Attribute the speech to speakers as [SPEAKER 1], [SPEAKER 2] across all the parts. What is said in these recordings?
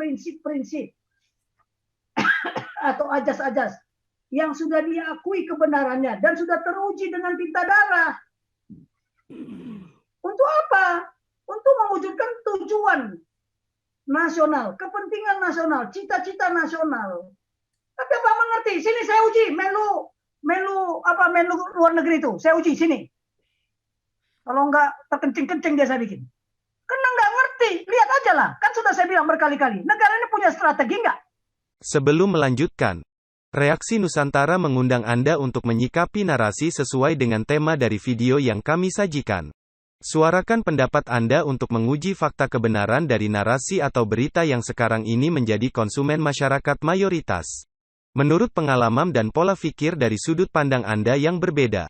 [SPEAKER 1] prinsip-prinsip atau ajas-ajas yang sudah diakui kebenarannya dan sudah teruji dengan tinta darah. Untuk apa? Untuk mewujudkan tujuan nasional, kepentingan nasional, cita-cita nasional. Tapi Pak mengerti, sini saya uji, Menlu luar negeri itu, saya uji sini. Kalau enggak terkencing-kencing dia saya bikin. Karena enggak ngerti, lihat aja lah. Kan sudah saya bilang berkali-kali, negara ini punya strategi enggak?
[SPEAKER 2] Sebelum melanjutkan, Reaksi Nusantara mengundang Anda untuk menyikapi narasi sesuai dengan tema dari video yang kami sajikan. Suarakan pendapat Anda untuk menguji fakta kebenaran dari narasi atau berita yang sekarang ini menjadi konsumen masyarakat mayoritas. Menurut pengalaman dan pola pikir dari sudut pandang Anda yang berbeda.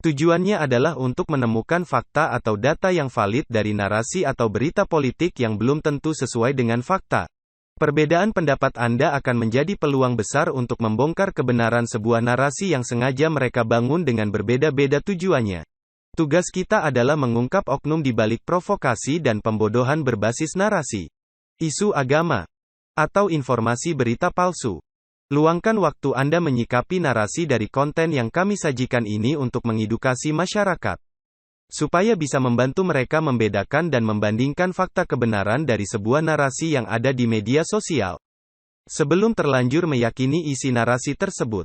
[SPEAKER 2] Tujuannya adalah untuk menemukan fakta atau data yang valid dari narasi atau berita politik yang belum tentu sesuai dengan fakta. Perbedaan pendapat Anda akan menjadi peluang besar untuk membongkar kebenaran sebuah narasi yang sengaja mereka bangun dengan berbeda-beda tujuannya. Tugas kita adalah mengungkap oknum di balik provokasi dan pembodohan berbasis narasi, isu agama, atau informasi berita palsu. Luangkan waktu Anda menyikapi narasi dari konten yang kami sajikan ini untuk mengedukasi masyarakat, supaya bisa membantu mereka membedakan dan membandingkan fakta kebenaran dari sebuah narasi yang ada di media sosial. Sebelum terlanjur meyakini isi narasi tersebut,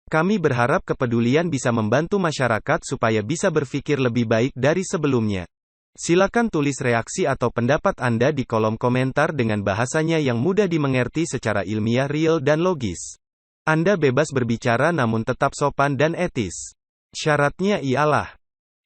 [SPEAKER 2] kami berharap kepedulian bisa membantu masyarakat supaya bisa berpikir lebih baik dari sebelumnya. Silakan tulis reaksi atau pendapat Anda di kolom komentar dengan bahasanya yang mudah dimengerti secara ilmiah, real dan logis. Anda bebas berbicara namun tetap sopan dan etis. Syaratnya ialah,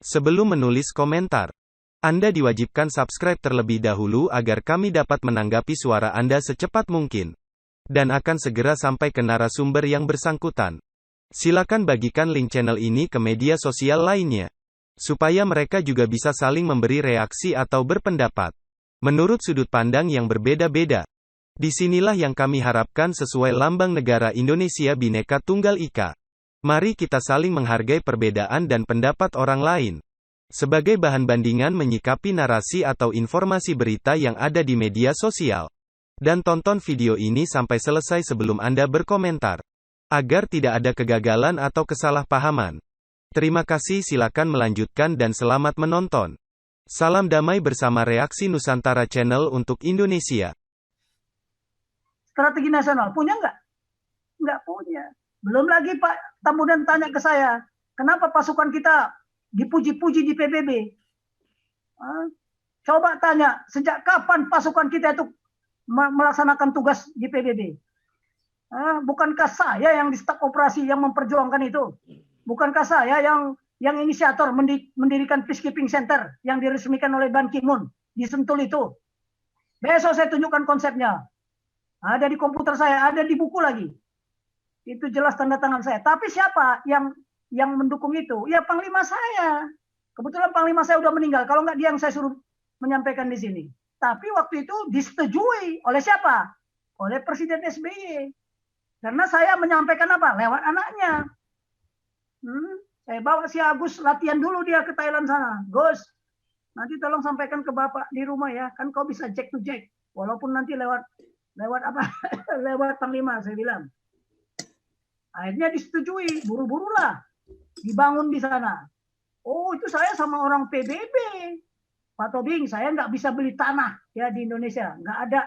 [SPEAKER 2] sebelum menulis komentar, Anda diwajibkan subscribe terlebih dahulu agar kami dapat menanggapi suara Anda secepat mungkin. Dan akan segera sampai ke narasumber yang bersangkutan. Silakan bagikan link channel ini ke media sosial lainnya, supaya mereka juga bisa saling memberi reaksi atau berpendapat menurut sudut pandang yang berbeda-beda. Disinilah yang kami harapkan sesuai lambang negara Indonesia Bhinneka Tunggal Ika. Mari kita saling menghargai perbedaan dan pendapat orang lain, sebagai bahan bandingan menyikapi narasi atau informasi berita yang ada di media sosial. Dan tonton video ini sampai selesai sebelum Anda berkomentar, agar tidak ada kegagalan atau kesalahpahaman. Terima kasih, silakan melanjutkan dan selamat menonton. Salam damai bersama Reaksi Nusantara Channel untuk Indonesia.
[SPEAKER 1] Strategi nasional, punya nggak? Nggak punya. Belum lagi Pak Tambunan tanya ke saya, kenapa pasukan kita dipuji-puji di PBB? Coba tanya, sejak kapan pasukan kita itu melaksanakan tugas di PBB? Bukankah saya yang di staf operasi yang memperjuangkan itu? Bukankah saya yang inisiator mendirikan peacekeeping center yang diresmikan oleh Ban Ki-moon di Sentul itu? Besok saya tunjukkan konsepnya. Ada di komputer saya, ada di buku lagi. Itu jelas tanda tangan saya. Tapi siapa yang mendukung itu? Ya Panglima saya. Kebetulan Panglima saya udah meninggal. Kalau nggak dia yang saya suruh menyampaikan di sini. Tapi waktu itu disetujui oleh siapa? Oleh Presiden SBY. Karena saya menyampaikan apa? Lewat anaknya. Saya bawa si Agus latihan dulu dia ke Thailand sana. Gus, nanti tolong sampaikan ke Bapak di rumah ya. Kan kau bisa jack to jack. Walaupun nanti lewat apa? Lewat Panglima, saya bilang. Akhirnya disetujui, buru-burulah dibangun di sana. Oh, itu saya sama orang PBB. Pak Tobing, saya nggak bisa beli tanah ya di Indonesia, nggak ada.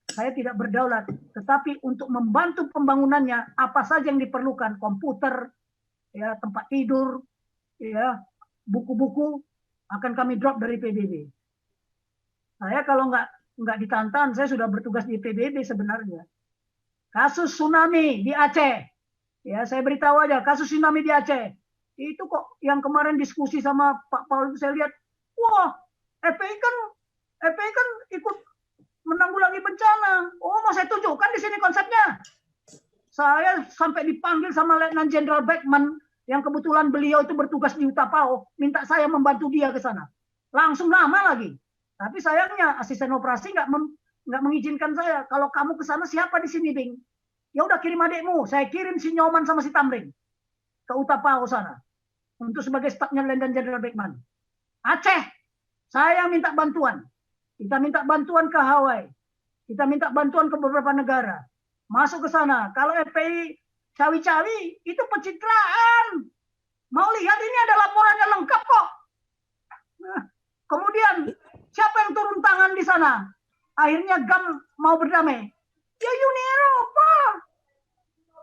[SPEAKER 1] Saya tidak berdaulat, tetapi untuk membantu pembangunannya apa saja yang diperlukan, komputer, ya tempat tidur, ya buku-buku akan kami drop dari PBB. Saya kalau nggak ditantang, saya sudah bertugas di PBB sebenarnya. Kasus tsunami di Aceh, ya saya beritahu aja, kasus tsunami di Aceh itu kok yang kemarin diskusi sama Pak Paul, saya lihat, wah FPI kan ikut menanggulangi bencana. Oh, mau saya tunjukkan di sini konsepnya. Saya sampai dipanggil sama Letnan Jenderal Beckman, yang kebetulan beliau itu bertugas di Utapao, minta saya membantu dia ke sana. Langsung lama lagi. Tapi sayangnya asisten operasi nggak mengizinkan saya. Kalau kamu ke sana siapa di sini, Bing? Ya udah kirim adikmu. Saya kirim si Nyoman sama si Tamrin ke Utapao sana untuk sebagai stafnya Letnan Jenderal Beckman. Aceh, saya minta bantuan. Kita minta bantuan ke Hawaii. Kita minta bantuan ke beberapa negara. Masuk ke sana. Kalau FPI cawi-cawi, itu pencitraan. Mau lihat ini ada laporannya lengkap kok. Nah, kemudian, siapa yang turun tangan di sana? Akhirnya GAM mau berdamai. Ya Uni Eropa.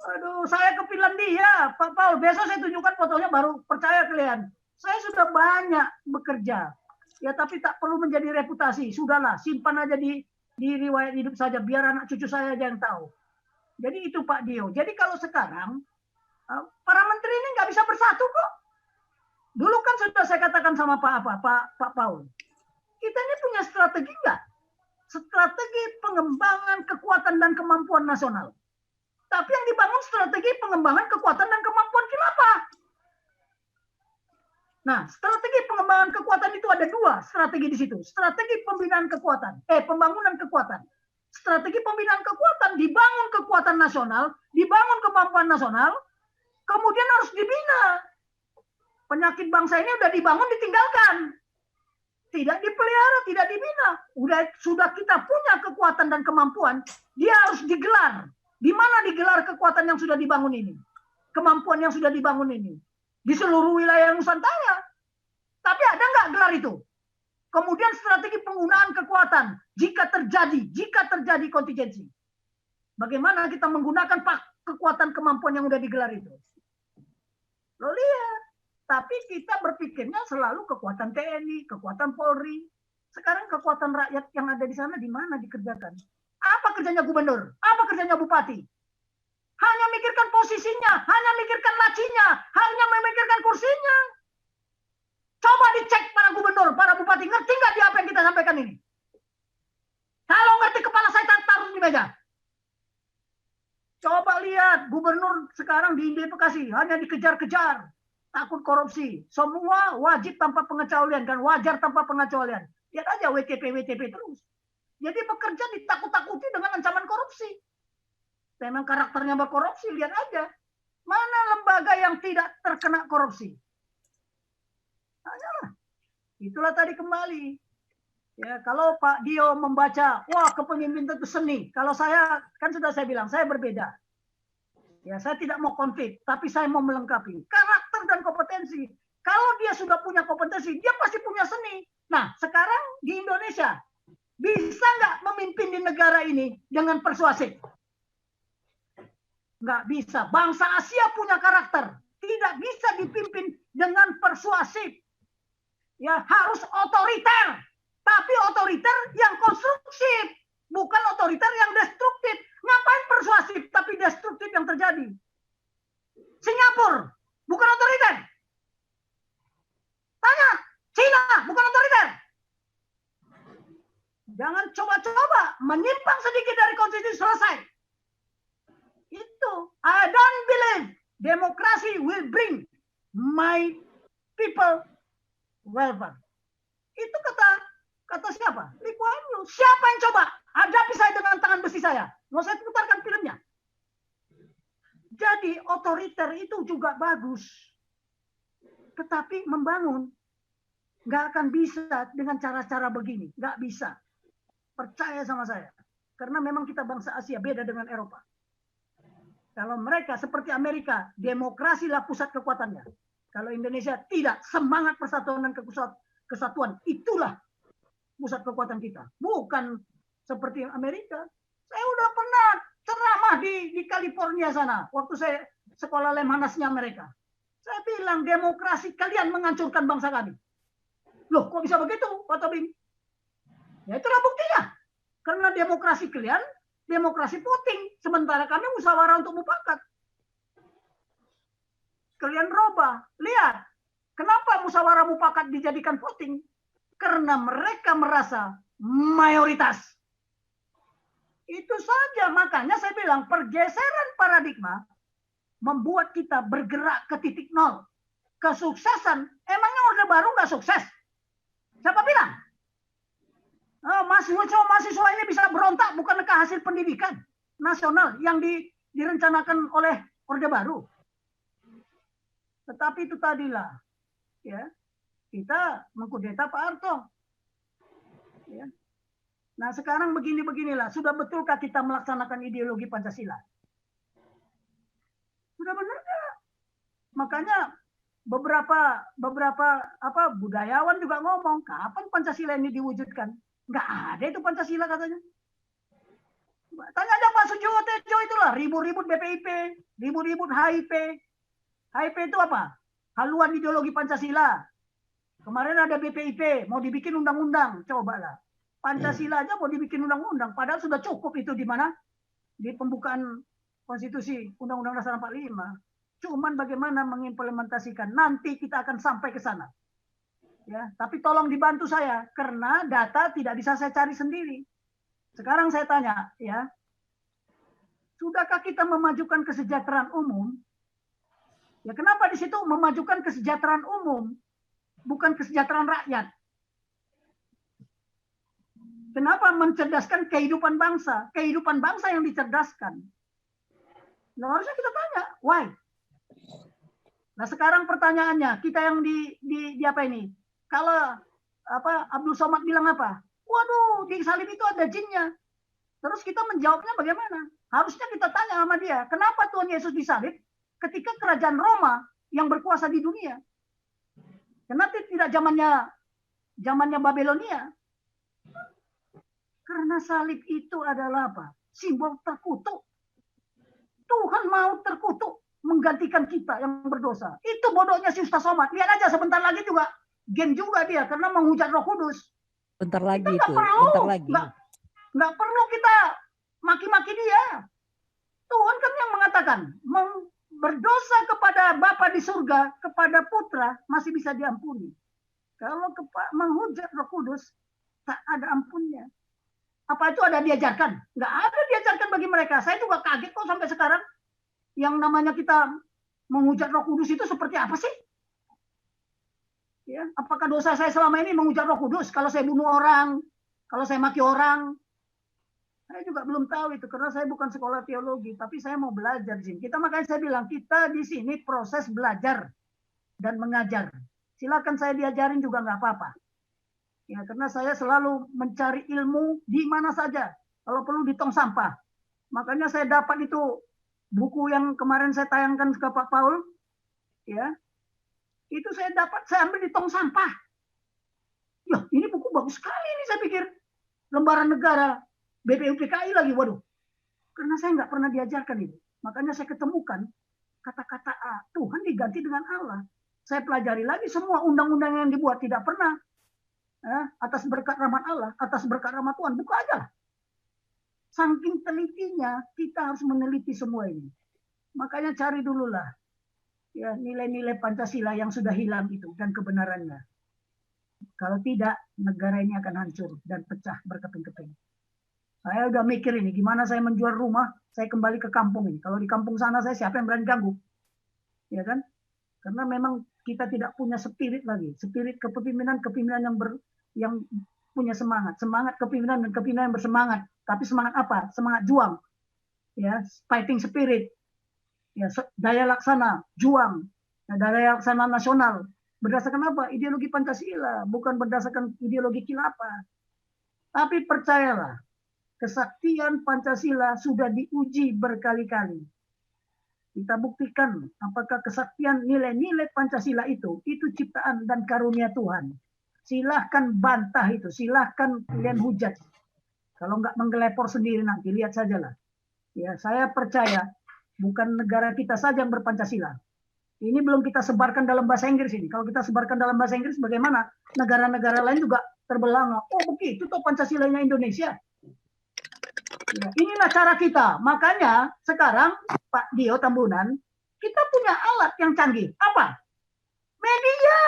[SPEAKER 1] Aduh, saya ke Finlandia, Pak Paul. Besok saya tunjukkan fotonya baru percaya kalian. Saya sudah banyak bekerja. Ya, tapi tak perlu menjadi reputasi. Sudahlah, simpan aja di riwayat hidup saja. Biar anak cucu saya aja yang tahu. Jadi itu Pak Dio. Jadi kalau sekarang, para menteri ini nggak bisa bersatu kok. Dulu kan sudah saya katakan sama Pak Paul. Kita ini punya strategi nggak? Strategi pengembangan kekuatan dan kemampuan nasional. Tapi yang dibangun strategi pengembangan kekuatan dan kemampuan khilafah. Nah, strategi pengembangan kekuatan itu ada dua strategi di situ. Strategi pembinaan kekuatan, pembangunan kekuatan. Strategi pembinaan kekuatan, dibangun kekuatan nasional, dibangun kemampuan nasional, kemudian harus dibina. Penyakit bangsa ini udah dibangun, ditinggalkan. Tidak dipelihara, tidak dibina. Sudah kita punya kekuatan dan kemampuan, dia harus digelar. Di mana digelar kekuatan yang sudah dibangun ini? Kemampuan yang sudah dibangun ini? Di seluruh wilayah Nusantara. Tapi ada nggak gelar itu? Kemudian strategi penggunaan kekuatan jika terjadi kontingensi. Bagaimana kita menggunakan kekuatan kemampuan yang sudah digelar itu? Lo lihat. Tapi kita berpikirnya selalu kekuatan TNI, kekuatan Polri. Sekarang kekuatan rakyat yang ada di sana di mana dikerjakan? Apa kerjanya gubernur? Apa kerjanya bupati? Hanya mikirkan posisinya, hanya mikirkan lacinya, hanya memikirkan kursinya. Coba dicek para gubernur, para bupati, ngerti nggak dia apa yang kita sampaikan ini? Kalau ngerti, kepala saya taruh di meja. Coba lihat, gubernur sekarang di Bekasi hanya dikejar-kejar, takut korupsi. Semua wajib tanpa pengecualian dan wajar tanpa pengecualian. Lihat aja WTP terus. Jadi bekerja ditakut-takuti dengan ancaman korupsi. Memang karakternya berkorupsi, lihat aja. Mana lembaga yang tidak terkena korupsi? Nah, itulah tadi kembali. Ya, kalau Pak Dio membaca, wah kepemimpinan itu seni. Kalau saya, kan sudah saya bilang, saya berbeda. Ya, saya tidak mau konflik, tapi saya mau melengkapi. Karakter dan kompetensi. Kalau dia sudah punya kompetensi, dia pasti punya seni. Nah, sekarang di Indonesia, bisa nggak memimpin di negara ini dengan persuasif? Nggak bisa. Bangsa Asia punya karakter. Tidak bisa dipimpin dengan persuasif. Ya, harus otoriter. Tapi otoriter yang konstruktif. Bukan otoriter yang destruktif. Ngapain persuasif tapi destruktif yang terjadi? Singapura bukan otoriter. Tanya, Cina bukan otoriter. Jangan coba-coba menyimpang sedikit dari konstitusi, selesai. Itu, I don't believe democracy will bring my people welfare. Itu kata siapa? Lee Kuan Yew. Siapa yang coba hadapi saya dengan tangan besi saya? Mau saya putarkan filmnya. Jadi otoriter itu juga bagus. Tetapi membangun nggak akan bisa dengan cara-cara begini. Nggak bisa. Percaya sama saya. Karena memang kita bangsa Asia, beda dengan Eropa. Kalau mereka seperti Amerika, demokrasilah pusat kekuatannya. Kalau Indonesia tidak, semangat persatuan dan kesatuan, itulah pusat kekuatan kita. Bukan seperti Amerika. Saya udah pernah ceramah di California sana, waktu saya sekolah Lemhanasnya mereka. Saya bilang, demokrasi kalian menghancurkan bangsa kami. Loh, kok bisa begitu, Pak Tobing? Ya itulah buktinya. Karena demokrasi kalian, demokrasi voting. Sementara kami musyawarah untuk mufakat. Kalian robah. Lihat. Kenapa musyawarah mufakat dijadikan voting? Karena mereka merasa mayoritas. Itu saja. Makanya saya bilang pergeseran paradigma membuat kita bergerak ke titik nol. Kesuksesan. Emangnya Orde Baru nggak sukses? Siapa bilang? Mahasiswa ini bisa berontak bukankah hasil pendidikan nasional yang direncanakan oleh Orde Baru. Tetapi itu tadilah, ya, kita mengkudeta Pak Harto. Ya. Nah sekarang beginilah, sudah betulkah kita melaksanakan ideologi Pancasila? Sudah benar nggak? Makanya beberapa budayawan juga ngomong, kapan Pancasila ini diwujudkan? Nggak ada itu Pancasila katanya. Tanya aja Pak Sujiwo Tejo itulah, ribut-ribut BPIP, ribut-ribut HIP. HIP itu apa? Haluan ideologi Pancasila. Kemarin ada BPIP, mau dibikin undang-undang, cobalah. Pancasila aja mau dibikin undang-undang, padahal sudah cukup itu di mana? Di pembukaan konstitusi Undang-Undang Dasar 45. Cuman bagaimana mengimplementasikan, nanti kita akan sampai ke sana. Ya, tapi tolong dibantu saya, karena data tidak bisa saya cari sendiri. Sekarang saya tanya, ya, sudahkah kita memajukan kesejahteraan umum? Ya, kenapa di situ memajukan kesejahteraan umum, bukan kesejahteraan rakyat? Kenapa mencerdaskan kehidupan bangsa? Kehidupan bangsa yang dicerdaskan. Nah, harusnya kita tanya, why? Nah, sekarang pertanyaannya, kita yang di apa ini? Kalau Abdul Somad bilang apa? Waduh, di salib itu ada jinnya. Terus kita menjawabnya bagaimana? Harusnya kita tanya sama dia, kenapa Tuhan Yesus disalib ketika kerajaan Roma yang berkuasa di dunia? Kenapa tidak zamannya Babilonia? Karena salib itu adalah apa? Simbol terkutuk. Tuhan mau terkutuk menggantikan kita yang berdosa. Itu bodohnya si Ustaz Somad. Lihat aja sebentar lagi juga gen juga dia karena menghujat Roh Kudus.
[SPEAKER 3] Bentar lagi
[SPEAKER 1] kita
[SPEAKER 3] itu, bentar lagi.
[SPEAKER 1] Nggak perlu kita maki-maki dia. Tuhan kan yang mengatakan berdosa kepada Bapa di surga, kepada Putra masih bisa diampuni. Kalau menghujat Roh Kudus tak ada ampunnya. Apa itu ada diajarkan? Nggak ada diajarkan bagi mereka. Saya juga kaget kok sampai sekarang. Yang namanya kita menghujat Roh Kudus itu seperti apa sih? Ya, apakah dosa saya selama ini menghujat Roh Kudus? Kalau saya bunuh orang, kalau saya maki orang, saya juga belum tahu itu karena saya bukan sekolah teologi, tapi saya mau belajar di sini. Makanya saya bilang kita di sini proses belajar dan mengajar. Silakan saya diajarin juga nggak apa-apa. Ya, karena saya selalu mencari ilmu di mana saja. Kalau perlu di tong sampah. Makanya saya dapat itu buku yang kemarin saya tayangkan ke Pak Paul, ya. Itu saya ambil di tong sampah. Ya, ini buku bagus sekali ini saya pikir. Lembaran negara, BPUPKI lagi, waduh. Karena saya nggak pernah diajarkan itu. Makanya saya ketemukan kata-kata Tuhan diganti dengan Allah. Saya pelajari lagi semua undang-undang yang dibuat tidak pernah atas berkat rahmat Allah, atas berkat rahmat Tuhan. Buka aja lah. Saking telitinya, kita harus meneliti semua ini. Makanya cari dulu lah. Ya, nilai-nilai Pancasila yang sudah hilang itu dan kebenarannya. Kalau tidak, negara ini akan hancur dan pecah berkeping-keping. Saya udah mikir ini, gimana saya menjual rumah, saya kembali ke kampung ini. Kalau di kampung sana saya siapa yang berani ganggu? Ya kan? Karena memang kita tidak punya spirit lagi, spirit kepemimpinan yang punya semangat kepemimpinan dan kepemimpinan yang bersemangat. Tapi semangat apa? Semangat juang. Ya, fighting spirit. Ya, daya laksana, juang, daya laksana nasional. Berdasarkan apa? Ideologi Pancasila, bukan berdasarkan ideologi khilafah. Tapi percayalah, kesaktian Pancasila sudah diuji berkali-kali. Kita buktikan apakah kesaktian nilai-nilai Pancasila itu ciptaan dan karunia Tuhan. Silahkan bantah itu, silahkan kalian hujat. Kalau nggak menggelepor sendiri nanti, lihat sajalah. Ya, saya percaya bukan negara kita saja yang berpancasila. Ini belum kita sebarkan dalam bahasa Inggris ini. Kalau kita sebarkan dalam bahasa Inggris, bagaimana? Negara-negara lain juga terbelanga. Oh begitu tuh Pancasilanya Indonesia. Ya, inilah cara kita. Makanya sekarang Pak Dio Tambunan, kita punya alat yang canggih. Apa? Media.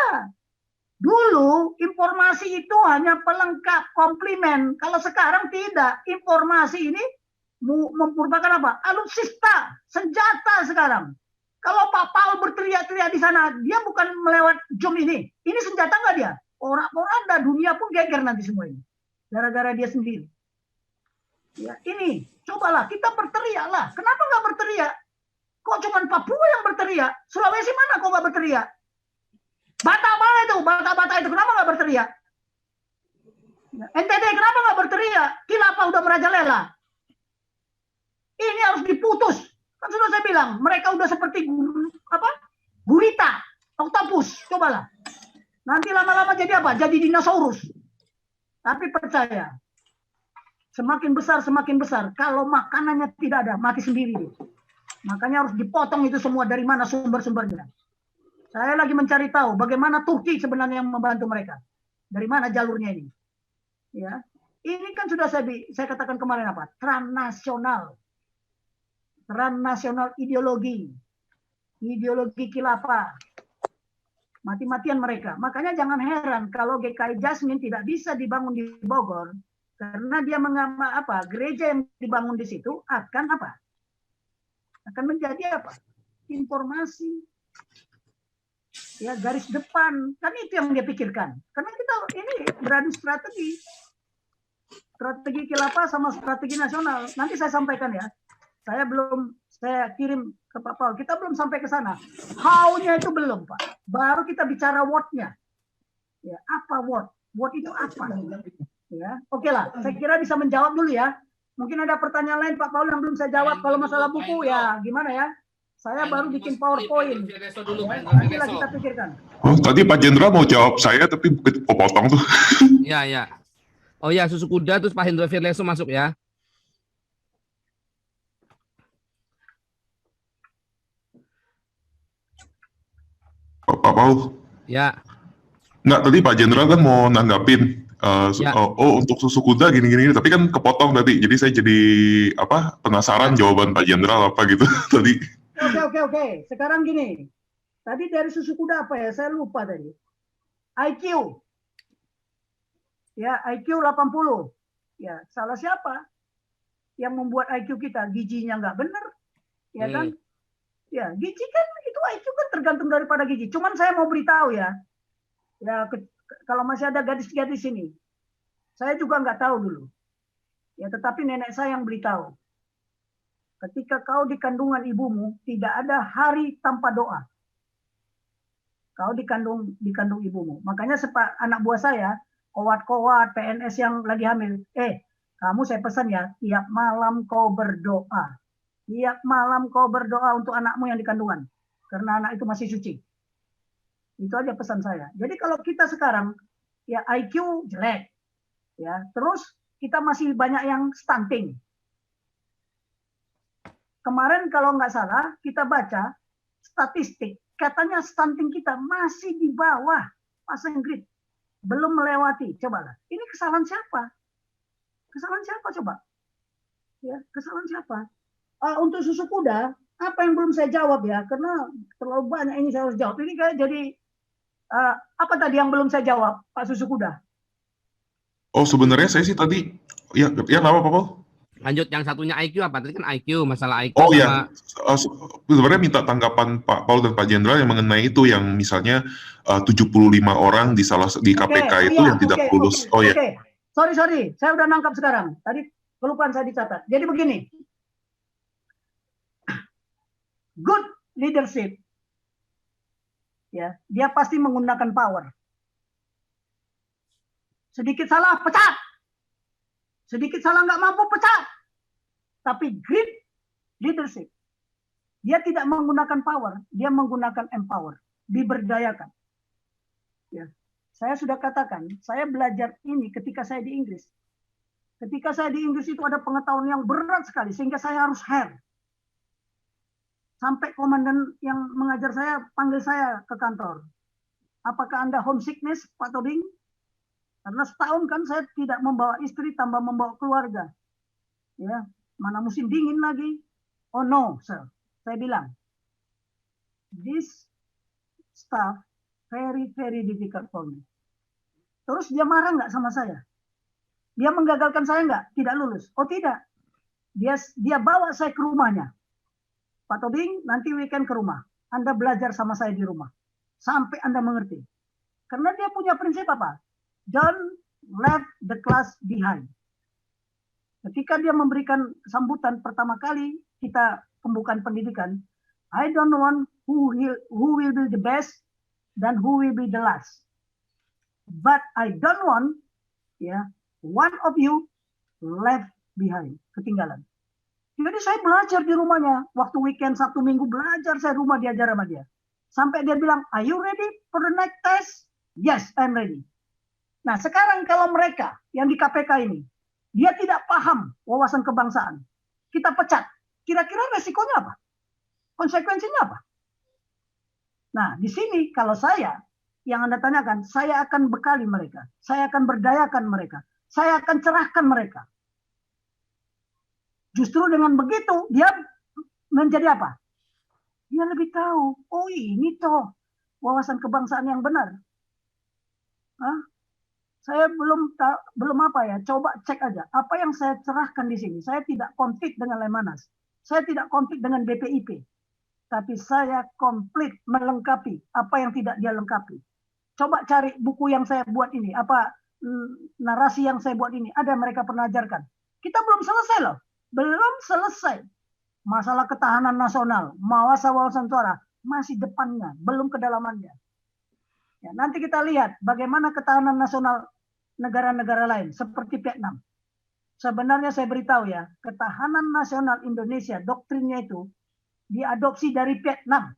[SPEAKER 1] Dulu informasi itu hanya pelengkap, komplimen. Kalau sekarang tidak. Informasi ini merupakan apa? Alutsista, senjata sekarang. Kalau Pak Paul berteriak-teriak di sana, dia bukan melewat Zoom ini. Ini senjata nggak dia? Orang-orang dunia pun geger nanti semua ini. Gara-gara dia sendiri. Ya, ini, cobalah kita berteriaklah. Kenapa nggak berteriak? Kok cuma Papua yang berteriak? Sulawesi mana kok nggak berteriak? Bata mana itu? Bata-bata itu kenapa nggak berteriak? NTT kenapa nggak berteriak? Khilafah udah merajalela. Ini harus diputus. Kan sudah saya bilang, mereka udah seperti gurita, oktopus. Cobalah. Nanti lama-lama jadi apa? Jadi dinosaurus. Tapi percaya, semakin besar. Kalau makanannya tidak ada, mati sendiri. Makanya harus dipotong itu semua dari mana sumber-sumbernya. Saya lagi mencari tahu bagaimana Turki sebenarnya yang membantu mereka. Dari mana jalurnya ini? Ya, ini kan sudah saya katakan kemarin apa? Transnasional ideologi khilafah. Mati-matian mereka. Makanya jangan heran kalau GKI Jasmine tidak bisa dibangun di Bogor karena dia gereja yang dibangun di situ akan menjadi informasi, ya, garis depan. Kan itu yang dia pikirkan. Karena kita ini beradu strategi khilafah sama strategi nasional. Nanti saya sampaikan ya. Saya kirim ke Pak Paul. Kita belum sampai ke sana. How-nya itu belum, Pak. Baru kita bicara what-nya. Ya, apa what? What itu apa? Ya, oke lah. Saya kira bisa menjawab dulu ya. Mungkin ada pertanyaan lain Pak Paul yang belum saya jawab. Kalau masalah buku ya gimana ya? Saya baru bikin PowerPoint. Nantilah kita pikirkan.
[SPEAKER 3] Oh, tadi Pak Jenderal mau jawab saya tapi potong tuh.
[SPEAKER 4] Ya. Oh ya, Susu Kuda terus Pak Hendra Firleso masuk ya.
[SPEAKER 3] Pak Paul.
[SPEAKER 4] Ya.
[SPEAKER 3] Nggak, tadi Pak Jenderal kan mau nanggapin.
[SPEAKER 4] Ya.
[SPEAKER 3] Untuk Susu Kuda gini-gini, tapi kan kepotong tadi. Jadi saya jadi penasaran jawaban Pak Jenderal apa gitu tadi.
[SPEAKER 1] Oke. Sekarang gini. Tadi dari Susu Kuda apa ya? Saya lupa tadi. IQ. Ya, IQ 80. Ya, salah siapa? Yang membuat IQ kita gizinya nggak benar. Ya kan? Ya, gizi kan itu IQ kan tergantung daripada gizi. Cuman saya mau beritahu ya. Ya, kalau masih ada gadis-gadis ini. Saya juga nggak tahu dulu. Ya, tetapi nenek saya yang beritahu. Ketika kau di kandungan ibumu, tidak ada hari tanpa doa. Kau dikandung ibumu. Makanya anak buah saya, kowat-kowat, PNS yang lagi hamil. Kamu saya pesan ya, tiap malam kau berdoa. Tiap malam kau berdoa untuk anakmu yang di kandungan. Karena anak itu masih suci. Itu aja pesan saya. Jadi kalau kita sekarang, ya IQ jelek. Ya, terus kita masih banyak yang stunting. Kemarin kalau nggak salah, kita baca statistik. Katanya stunting kita masih di bawah passing grade. Belum melewati. Cobalah. Ini kesalahan siapa? Kesalahan siapa coba? Ya, kesalahan siapa? Untuk Susu Kuda, apa yang belum saya jawab ya? Karena terlalu banyak ini saya harus jawab. Ini kayak jadi apa tadi yang belum saya jawab, Pak Susu Kuda?
[SPEAKER 3] Oh, sebenarnya saya sih tadi ya nggak apa-apa, Paul.
[SPEAKER 4] Lanjut yang satunya IQ apa? Tadi kan IQ, masalah IQ
[SPEAKER 3] Oh
[SPEAKER 4] sama...
[SPEAKER 3] ya, sebenarnya minta tanggapan Pak Paul dan Pak Jenderal yang mengenai itu, yang misalnya 75 orang di KPK itu yang tidak lulus. Oh ya.
[SPEAKER 1] Sorry, saya udah nangkap sekarang. Tadi kelupaan saya dicatat. Jadi begini, good leadership, ya, dia pasti menggunakan power. Sedikit salah, pecat. Sedikit salah nggak mampu, pecat. Tapi great leadership, dia tidak menggunakan power, dia menggunakan empower, diberdayakan. Ya, saya sudah katakan, saya belajar ini ketika saya di Inggris. Ketika saya di Inggris itu ada pengetahuan yang berat sekali, sehingga saya harus hair. Sampai komandan yang mengajar saya panggil saya ke kantor. Apakah Anda homesickness, Pak Tobing? Karena setahun kan saya tidak membawa istri, tambah membawa keluarga. Ya, mana musim dingin lagi. Oh no, sir. Saya bilang, this stuff very, very difficult for me. Terus dia marah nggak sama saya? Dia menggagalkan saya nggak? Tidak lulus. Oh tidak. Dia bawa saya ke rumahnya. Pak Tobing, nanti weekend ke rumah. Anda belajar sama saya di rumah. Sampai Anda mengerti. Karena dia punya prinsip apa? Don't let the class behind. Ketika dia memberikan sambutan pertama kali kita pembukaan pendidikan, I don't want who will be the best dan who will be the last. But I don't want, ya, one of you left behind, ketinggalan. Jadi saya belajar di rumahnya, waktu weekend Sabtu Minggu belajar saya rumah diajar sama dia. Sampai dia bilang, are you ready for the next test? Yes, I'm ready. Nah sekarang kalau mereka yang di KPK ini, dia tidak paham wawasan kebangsaan, kita pecat, kira-kira resikonya apa? Konsekuensinya apa? Nah di sini kalau saya, yang Anda tanyakan, saya akan bekali mereka, saya akan berdayakan mereka, saya akan cerahkan mereka. Justru dengan begitu, dia menjadi apa? Dia lebih tahu, oh ini toh wawasan kebangsaan yang benar. Hah? Saya belum apa ya, coba cek aja. Apa yang saya cerahkan di sini, saya tidak konflik dengan Lemhanas. Saya tidak konflik dengan BPIP. Tapi saya komplit melengkapi apa yang tidak dia lengkapi. Coba cari buku yang saya buat ini, apa narasi yang saya buat ini, ada mereka pernah ajarkan. Kita belum selesai loh. Belum selesai. Masalah ketahanan nasional, wawasan suara, masih depannya, belum kedalamannya. Ya, nanti kita lihat bagaimana ketahanan nasional negara-negara lain, seperti Vietnam. Sebenarnya saya beritahu ya, ketahanan nasional Indonesia, doktrinnya itu diadopsi dari Vietnam.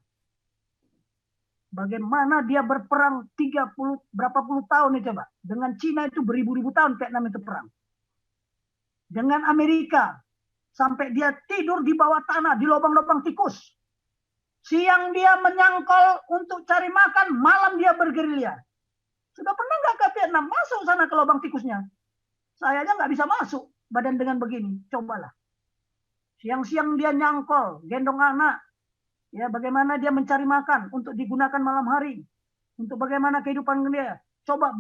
[SPEAKER 1] Bagaimana dia berperang 30 berapa puluh tahun nih coba. Dengan Cina itu beribu-ribu tahun Vietnam itu perang. Dengan Amerika, sampai dia tidur di bawah tanah, di lubang-lubang tikus. Siang dia menyangkol untuk cari makan, malam dia bergerilya. Sudah pernah nggak ke Vietnam? Masuk sana ke lubang tikusnya. Saya aja nggak bisa masuk, badan dengan begini. Cobalah. Siang-siang dia nyangkol, gendong anak. Ya, bagaimana dia mencari makan untuk digunakan malam hari. Untuk bagaimana kehidupan dia. Coba